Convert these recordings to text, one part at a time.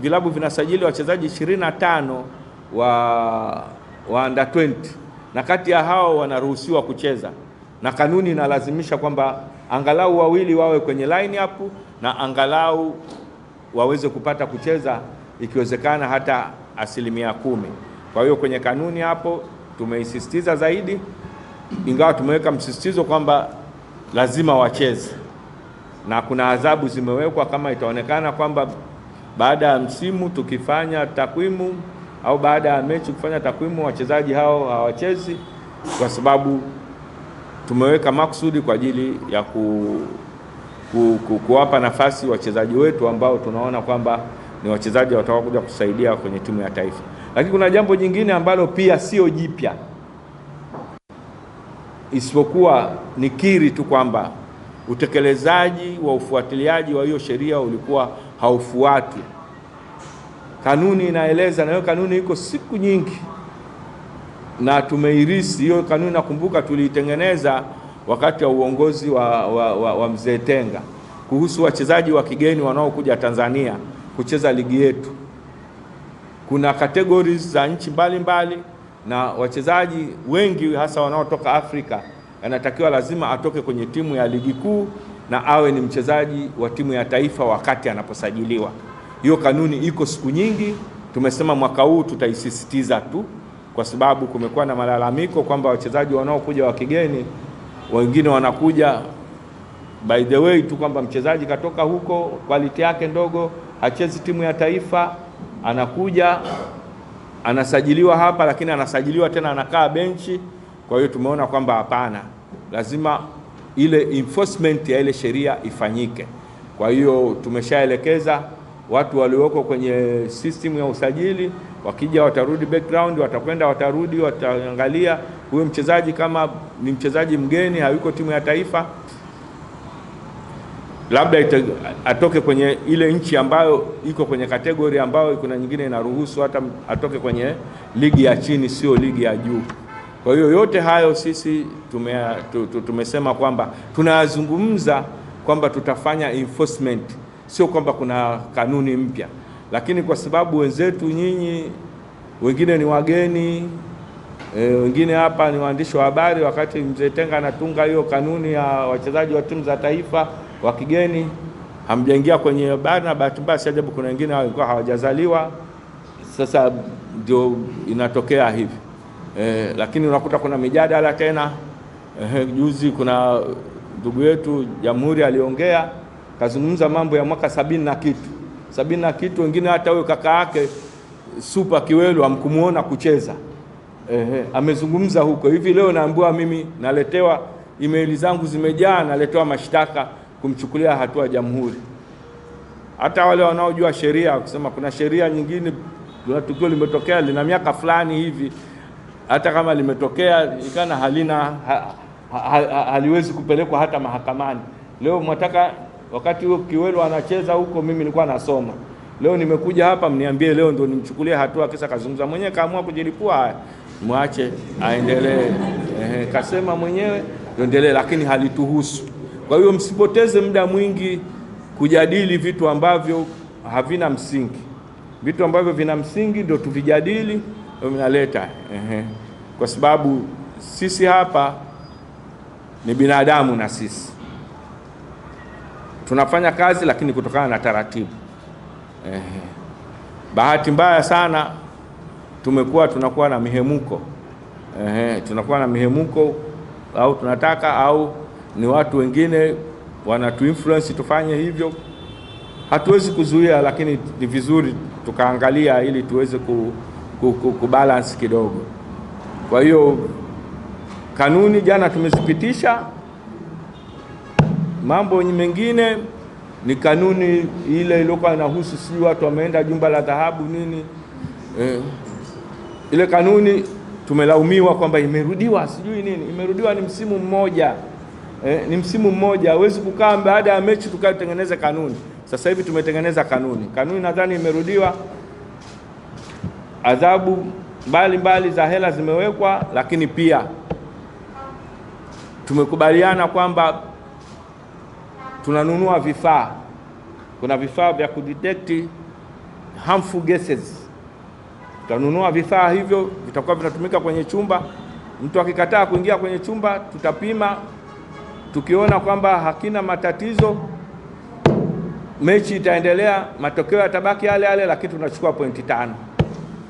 vilabu vinasajili wachezaji 25 wa under 20, na kati ya hao wanaruhusiwa kucheza, na kanuni inalazimisha kwamba angalau wawili wawe kwenye line up na angalau waweze kupata kucheza ikiwezekana hata 10%. Kwa hiyo kwenye kanuni hapo tumeisisitiza zaidi, ingawa tumeweka msisitizo kwamba lazima wacheze, na kuna adhabu zimewekwa kama itaonekana kwamba baada ya msimu tukifanya takwimu au baada ya mechi kufanya takwimu wachezaji hao hawachezi, kwa sababu tumeweka makusudi kwa ajili ya kuwapa nafasi wachezaji wetu ambao tunaona kwamba ni wachezaji watakuja kusaidia kwenye timu ya taifa. Lakini kuna jambo jingine ambalo pia sio jipya, isipokuwa nikiri tu kwamba utekelezaji wa ufuatiliaji wa hiyo sheria ulikuwa haufuatwi. Kanuni inaeleza, na hiyo kanuni iko siku nyingi na tumeirisi hiyo kanuni. Nakumbuka tuliitengeneza wakati wa uongozi wa Mzee Tenga kuhusu wachezaji wa kigeni wanaokuja Tanzania kucheza ligi yetu. Kuna categories za nchi mbalimbali, na wachezaji wengi hasa wanaotoka Afrika anatakiwa lazima atoke kwenye timu ya ligi kuu na awe ni mchezaji wa timu ya taifa wakati anaposajiliwa. Hiyo kanuni iko siku nyingi, tumesema mwaka huu tutaisisitiza tu, kwa sababu kumekuwa na malalamiko kwamba wachezaji wanaokuja wa kigeni wengine wanakuja by the way tu kwamba mchezaji katoka huko, quality yake ndogo, hachezi timu ya taifa, anakuja anasajiliwa hapa, lakini anasajiliwa tena anakaa benchi. Kwa hiyo tumeona kwamba hapana, lazima ile enforcement ya ile sheria ifanyike. Kwa hiyo tumeshaelekeza watu walioko kwenye system ya usajili, wakija watarudi background, watakwenda watarudi, wataangalia huyo mchezaji kama ni mchezaji mgeni, hayuko timu ya taifa, labda atoke kwenye ile nchi ambayo iko kwenye kategori ambayo kuna nyingine inaruhusu hata atoke kwenye ligi ya chini, sio ligi ya juu. Kwa hiyo yote hayo sisi tumesema kwamba tunazungumza kwamba tutafanya enforcement, sio kwamba kuna kanuni mpya. Lakini kwa sababu wenzetu nyinyi wengine ni wageni, wengine hapa ni waandishi wa habari, wakati Mzee Tenga anatunga hiyo kanuni ya wachezaji wa timu za taifa wa kigeni, hamjaingia kwenye habari, na bahati mbaya si ajabu kuna wengine walikuwa hawajazaliwa, sasa ndio inatokea hivi. Lakini unakuta kuna mijadala tena. Juzi kuna ndugu yetu Jamhuri aliongea, kazungumza mambo ya mwaka 70 na kitu, wengine hata huyo kaka yake Super Kiwelu hamkumuona kucheza. Amezungumza huko. Hivi leo naambiwa mimi naletewa email zangu zimejaa, naletewa mashtaka kumchukulia hatua Jamhuri. Hata wale wanaojua sheria kusema kuna sheria nyingine, kuna tukio limetokea lina miaka fulani hivi, hata kama limetokea ikana haliwezi kupelekwa hata mahakamani. Leo mwataka wakati huo Kiwelu anacheza huko, mimi nilikuwa nasoma. Leo nimekuja hapa mniambie leo ndo nimchukulie hatua, kisa kazungumza mwenyewe, kaamua kujilipua, muache aendelee. Kasema mwenyewe endelee, lakini halituhusu. Kwa hiyo msipoteze muda mwingi kujadili vitu ambavyo havina msingi. Vitu ambavyo vina msingi ndio tuvijadili, ndio vinaleta. Kwa sababu sisi hapa ni binadamu, na sisi tunafanya kazi, lakini kutokana na taratibu. Bahati mbaya sana tunakuwa na mihemuko. Tunakuwa na mihemuko, au tunataka, au ni watu wengine wanatu influence tufanye hivyo. Hatuwezi kuzuia, lakini ni vizuri tukaangalia ili tuweze kubalance kidogo. Kwa hiyo kanuni jana tumezipitisha. Mambo mengine ni kanuni ile iliyokuwa inahusu si watu wameenda jumba la dhahabu nini. Ile kanuni tumelaumiwa kwamba imerudiwa sijui nini. Imerudiwa ni msimu mmoja. Ni msimu mmoja. Huwezi kukaa baada ya mechi tukatengeneza kanuni. Sasa hivi tumetengeneza kanuni. Kanuni nadhani imerudiwa. Adhabu mbalimbali za hela zimewekwa, lakini pia tumekubaliana kwamba tunanunua vifaa kuna vifaa vya kudetect harmful gases. Tutanunua vifaa hivyo, vitakuwa vinatumika kwenye chumba. Mtu akikataa kuingia kwenye chumba, tutapima. Tukiona kwamba hakina matatizo, mechi itaendelea, matokeo yatabaki yale yale, lakini tunachukua pointi 5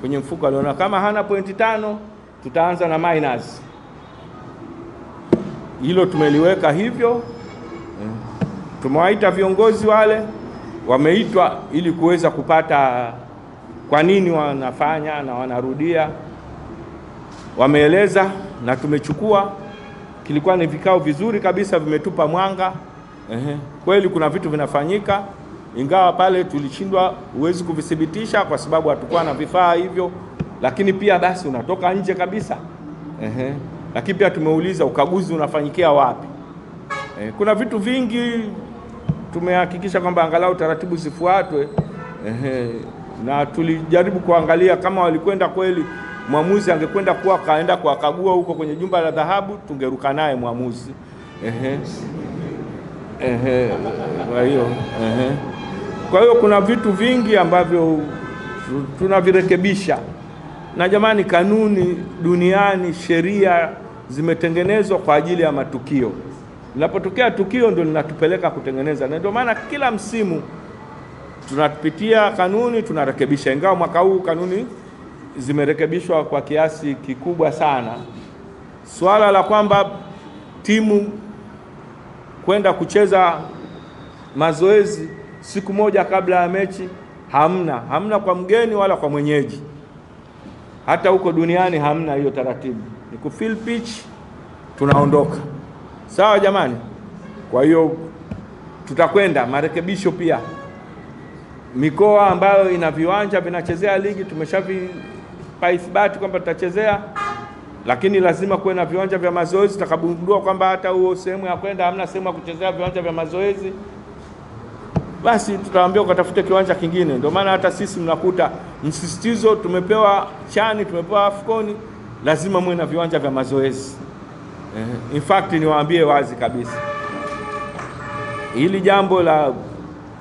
kwenye mfuko aliona. Kama hana pointi 5, tutaanza na minus. Hilo tumeliweka hivyo. Tumewaita viongozi wale, wameitwa ili kuweza kupata kwa nini wanafanya na wanarudia. Wameeleza na tumechukua. Kilikuwa ni vikao vizuri kabisa, vimetupa mwanga. Kweli kuna vitu vinafanyika, ingawa pale tulishindwa, huwezi kuvithibitisha kwa sababu hatukuwa na vifaa hivyo, lakini pia basi unatoka nje kabisa. Lakini pia tumeuliza ukaguzi unafanyikia wapi. Kuna vitu vingi tumehakikisha kwamba angalau taratibu zifuatwe. Na tulijaribu kuangalia kama walikwenda kweli, mwamuzi angekwenda kuwa kaenda kuwakagua huko kwenye jumba la dhahabu, tungeruka naye mwamuzi. Kwa hiyo kuna vitu vingi ambavyo tunavirekebisha. Na jamani, kanuni duniani, sheria zimetengenezwa kwa ajili ya matukio. Linapotokea tukio ndio linatupeleka kutengeneza, na ndio maana kila msimu tunapitia kanuni, tunarekebisha. Ingawa mwaka huu kanuni zimerekebishwa kwa kiasi kikubwa sana. Swala la kwamba timu kwenda kucheza mazoezi siku moja kabla ya mechi, hamna kwa mgeni wala kwa mwenyeji. Hata huko duniani hamna hiyo taratibu. Ni kufill pitch, tunaondoka. Sawa jamani? Kwa hiyo tutakwenda marekebisho pia. Mikoa ambayo ina viwanja vinachezea ligi tumeshavipa ithibati kwamba tutachezea, lakini lazima kuwe na viwanja vya mazoezi. Tutakagundua kwamba hata huo sehemu ya kwenda hamna sehemu ya kuchezea viwanja vya mazoezi, basi tutawaambia ukatafute kiwanja kingine. Ndio maana hata sisi mnakuta msisitizo tumepewa Chani, tumepewa Afcon, lazima muwe na viwanja vya mazoezi. In fact niwaambie wazi kabisa, hili jambo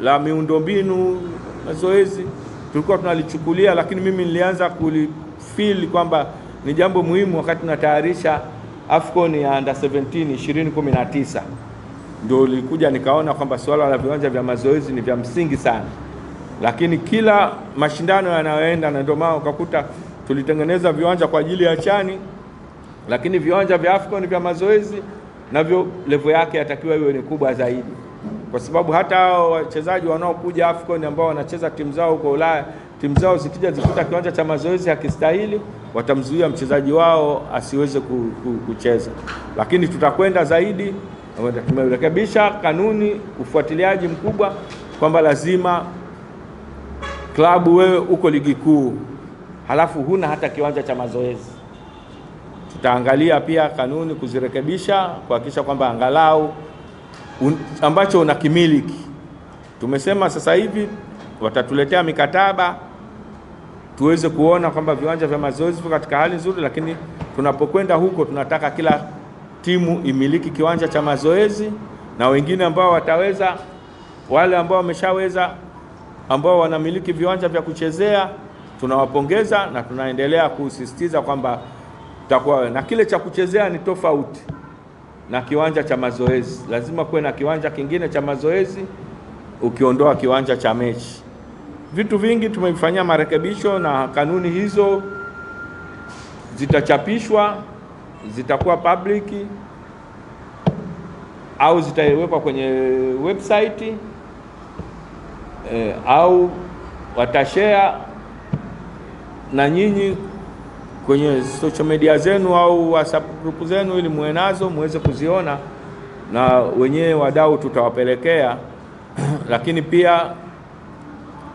la miundombinu mazoezi tulikuwa tunalichukulia, lakini mimi nilianza kulifeel kwamba ni jambo muhimu wakati tunatayarisha Afcon ya under 17 2019. Ndio nilikuja nikaona kwamba swala la viwanja vya mazoezi ni vya msingi sana. Lakini kila mashindano yanayoenda, na ndio maana ukakuta tulitengeneza viwanja kwa ajili ya Chani, lakini viwanja vya Afcon vya mazoezi navyo level yake yatakiwa iwe ni kubwa zaidi, kwa sababu hata wachezaji wanaokuja Afcon ambao wanacheza timu zao huko Ulaya, timu zao zikija zikuta kiwanja cha mazoezi hakistahili, watamzuia mchezaji wao asiweze kucheza. Lakini tutakwenda zaidi, tumerekebisha kanuni, ufuatiliaji mkubwa kwamba lazima klabu, wewe uko ligi kuu halafu huna hata kiwanja cha mazoezi, tutaangalia pia kanuni kuzirekebisha kuhakikisha kwamba angalau ambacho unakimiliki. Tumesema sasa hivi watatuletea mikataba tuweze kuona kwamba viwanja vya mazoezi viko katika hali nzuri, lakini tunapokwenda huko tunataka kila timu imiliki kiwanja cha mazoezi, na wengine ambao wataweza, wale ambao wameshaweza, ambao wanamiliki viwanja vya kuchezea, tunawapongeza na tunaendelea kusisitiza kwamba tutakuwa na kile cha kuchezea ni tofauti na kiwanja cha mazoezi. Lazima kuwe na kiwanja kingine cha mazoezi ukiondoa kiwanja cha mechi. Vitu vingi tumefanyia marekebisho, na kanuni hizo zitachapishwa, zitakuwa public au zitawekwa kwenye website au watashare na nyinyi kwenye social media zenu au WhatsApp group zenu, ili muwe nazo muweze kuziona, na wenyewe wadau tutawapelekea. Lakini pia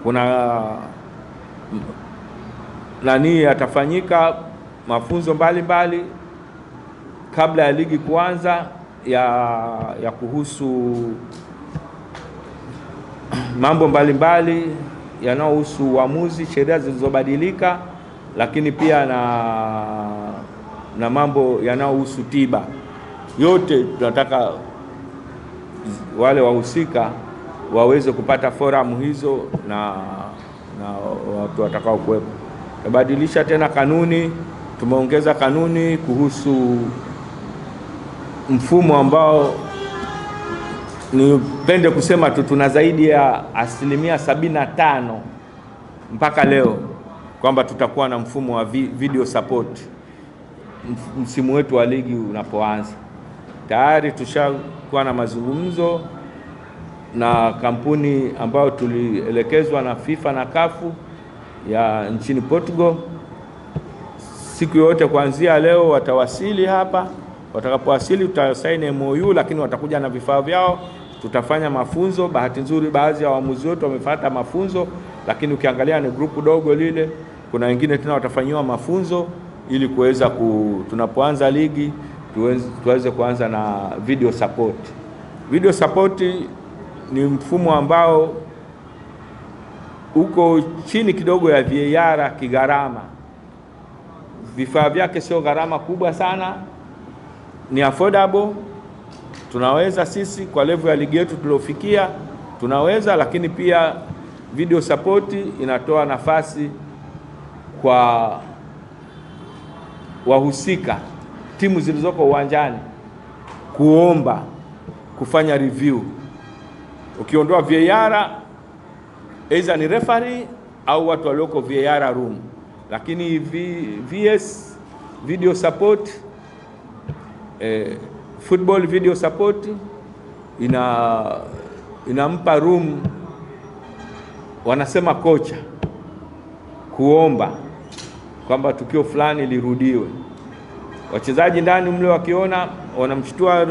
kuna yatafanyika mafunzo mbalimbali kabla ya ligi kuanza ya kuhusu mambo mbalimbali yanayohusu uamuzi, sheria zilizobadilika, lakini pia na mambo yanayohusu tiba. Yote tunataka wale wahusika waweze kupata forum hizo na watu watakao kuwepo. Tumebadilisha tena kanuni, tumeongeza kanuni kuhusu mfumo ambao nipende kusema tu tuna zaidi ya 75% mpaka leo kwamba tutakuwa na mfumo wa video support msimu wetu wa ligi unapoanza. Tayari tushakuwa na mazungumzo na kampuni ambayo tulielekezwa na FIFA na kafu ya nchini Portugal. Siku yote kuanzia leo watawasili hapa. Watakapowasili tutasaini MOU, lakini watakuja na vifaa vyao, tutafanya mafunzo. Bahati nzuri baadhi ya waamuzi wetu wamefuata mafunzo, lakini ukiangalia ni grupu dogo lile. Kuna wengine tena watafanyiwa mafunzo ili kuweza tunapoanza ligi tuweze kuanza na video support. Video support ni mfumo ambao uko chini kidogo ya VAR kigharama. Vifaa vyake sio gharama kubwa sana, ni affordable. Tunaweza sisi kwa level ya ligi yetu tuliofikia tunaweza, lakini pia video support inatoa nafasi kwa wahusika, timu zilizoko uwanjani kuomba kufanya review. Ukiondoa VAR, aidha ni referee au watu walioko VAR room, lakini VS video support, football video support inampa room, wanasema kocha kuomba kwamba tukio fulani lirudiwe. Wachezaji ndani mle wakiona wanamshtua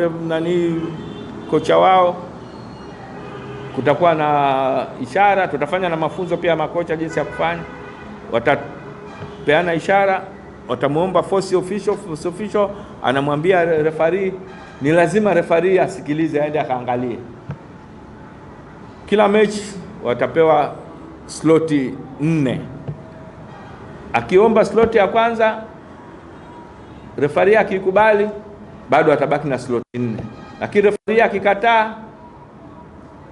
kocha wao, kutakuwa na ishara. Tutafanya na mafunzo pia makocha jinsi ya kufanya. Watapeana ishara, watamuomba force official anamwambia referee. Ni lazima referee asikilize, aende akaangalie. Kila mechi watapewa sloti 4. Akiomba sloti ya kwanza, referee akikubali, bado atabaki na sloti 4. Lakini referee akikataa,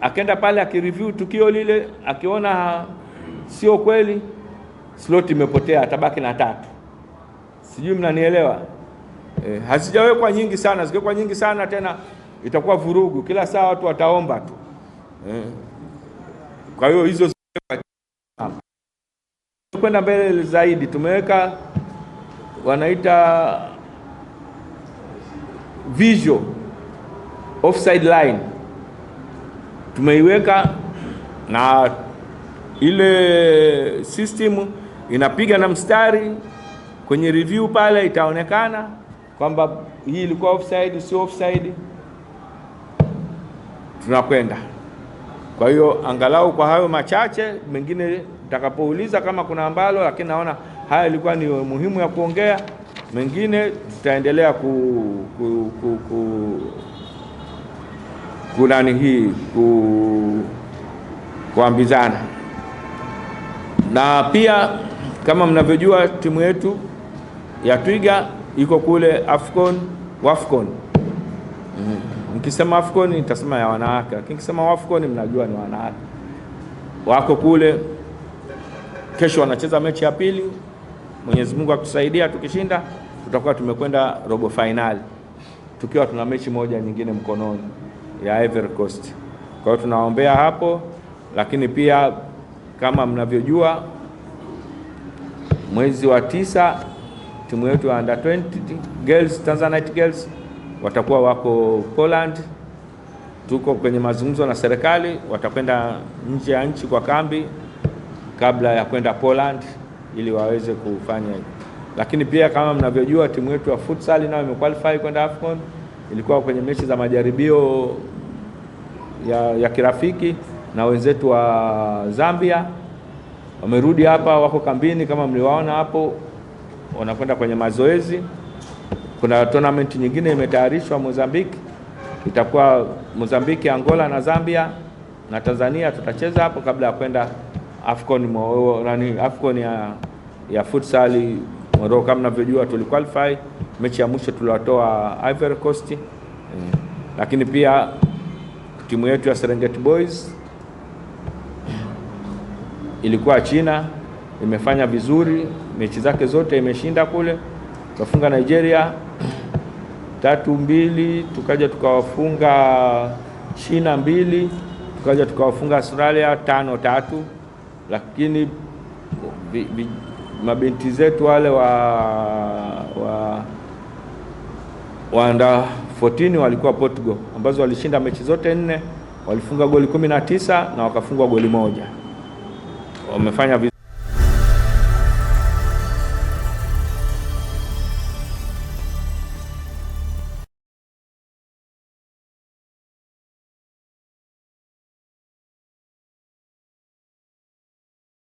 akaenda pale akireview tukio lile, akiona sio kweli, sloti imepotea, atabaki na 3. Sijui mnanielewa? Hazijawekwa nyingi sana. Zingekuwa nyingi sana tena itakuwa vurugu, kila saa watu wataomba tu. Kwa hiyo hizo kwenda mbele zaidi, tumeweka wanaita visual offside line. Tumeiweka na ile system inapiga na mstari kwenye review pale, itaonekana kwamba hii ilikuwa offside, sio offside. Tunakwenda. Kwa hiyo angalau kwa hayo machache, mengine nitakapouliza kama kuna ambalo, lakini naona haya ilikuwa ni muhimu ya kuongea. Mengine tutaendelea kuambizana. Na pia kama mnavyojua timu yetu ya Twiga iko kule Wafcon. Nikisema Afcon nitasema ya wanawake, lakini nikisema Wafcon mnajua ni wanawake. Wako kule, kesho wanacheza mechi ya pili. Mwenyezi Mungu akusaidia, tukishinda tutakuwa tumekwenda robo finali, tukiwa tuna mechi moja nyingine mkononi ya Ivory Coast. Kwa hiyo tunaombea hapo, lakini pia kama mnavyojua mwezi wa 9 timu yetu ya under 20 girls, Tanzanite girls, watakuwa wako Poland. Tuko kwenye mazungumzo na serikali, watakwenda nje ya nchi kwa kambi kabla ya kwenda Poland ili waweze kufanya hivyo. Lakini pia kama mnavyojua timu yetu ya futsal nayo imequalify kwenda Afcon. Ilikuwa kwenye mechi za majaribio ya kirafiki na wenzetu wa Zambia. Wamerudi hapa, wako kambini kama mliwaona hapo, wanakwenda kwenye mazoezi. Kuna tournament nyingine imetayarishwa Mozambique, itakuwa Mozambique, Angola na Zambia na Tanzania tutacheza hapo kabla ya kwenda Afcon ya futsal Morocco. Kama mnavyojua tuliqualify, mechi ya mwisho tuliwatoa Ivory Coast. Lakini pia timu yetu ya Serengeti Boys ilikuwa China, imefanya vizuri, mechi zake zote imeshinda kule. Tukafunga Nigeria 3-2, tukaja tukawafunga China 2, tukaja tukawafunga Australia 5-3. Lakini mabinti zetu wale wa under 14 walikuwa Portugal, ambazo walishinda mechi zote 4, walifunga goli 19 na wakafungwa goli 1. Wamefanya